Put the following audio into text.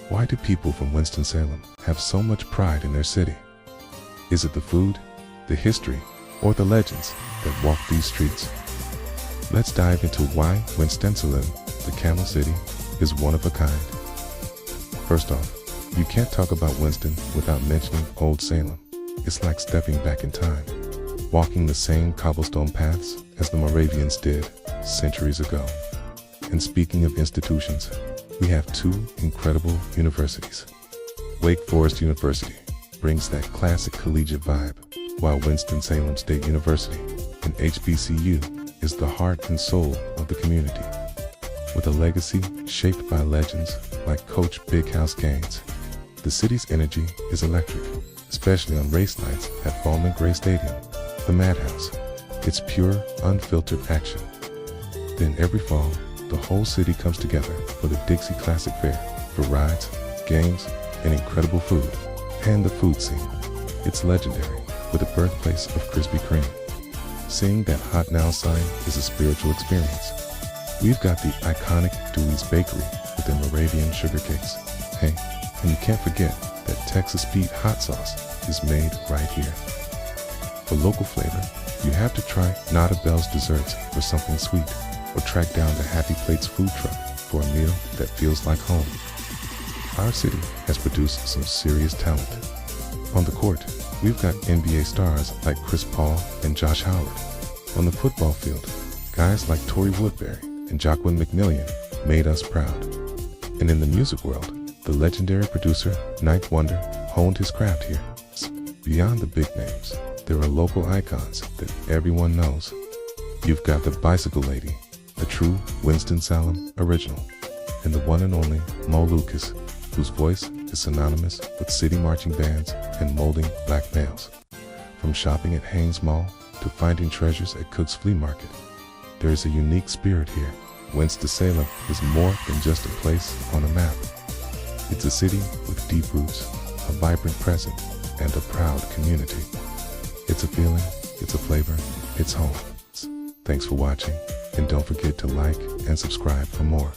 Why do people from Winston-Salem have so much pride in their city? Is it the food, the history, or the legends that walk these streets? Let's dive into why Winston-Salem, the Camel City, is one of a kind. First off, you can't talk about Winston without mentioning Old Salem. It's like stepping back in time, walking the same cobblestone paths as the Moravians did centuries ago. And speaking of institutions, we have two incredible universities. Wake Forest University brings that classic collegiate vibe, while Winston-Salem State University, an HBCU, is the heart and soul of the community. With a legacy shaped by legends like Coach Big House Gaines, the city's energy is electric, especially on race nights at Bowman Gray Stadium, the Madhouse. It's pure, unfiltered action. Then every fall, the whole city comes together for the Dixie Classic Fair for rides, games, and incredible food. And the food scene, it's legendary, with the birthplace of Krispy Kreme. Seeing that hot now sign is a spiritual experience. We've got the iconic Dewey's Bakery with their Moravian sugar cakes. Hey, and you can't forget that Texas Pete hot sauce is made right here. For local flavor, you have to try Nada Bell's Desserts for something sweet, or track down the Happy Plates food truck for a meal that feels like home. Our city has produced some serious talent. On the court, we've got NBA stars like Chris Paul and Josh Howard. On the football field, guys like Torrey Woodbury and Joaquin McMillian made us proud. And in the music world, the legendary producer Ninth Wonder honed his craft here. Beyond the big names, there are local icons that everyone knows. You've got the Bicycle Lady, a true Winston-Salem original, and the one and only Mo Lucas, whose voice is synonymous with city marching bands and molding black males. From shopping at Haynes Mall to finding treasures at Cook's Flea Market, there is a unique spirit here. Winston-Salem is more than just a place on a map. It's a city with deep roots, a vibrant present, and a proud community. It's a feeling, it's a flavor, it's home. Thanks for watching, and don't forget to like and subscribe for more.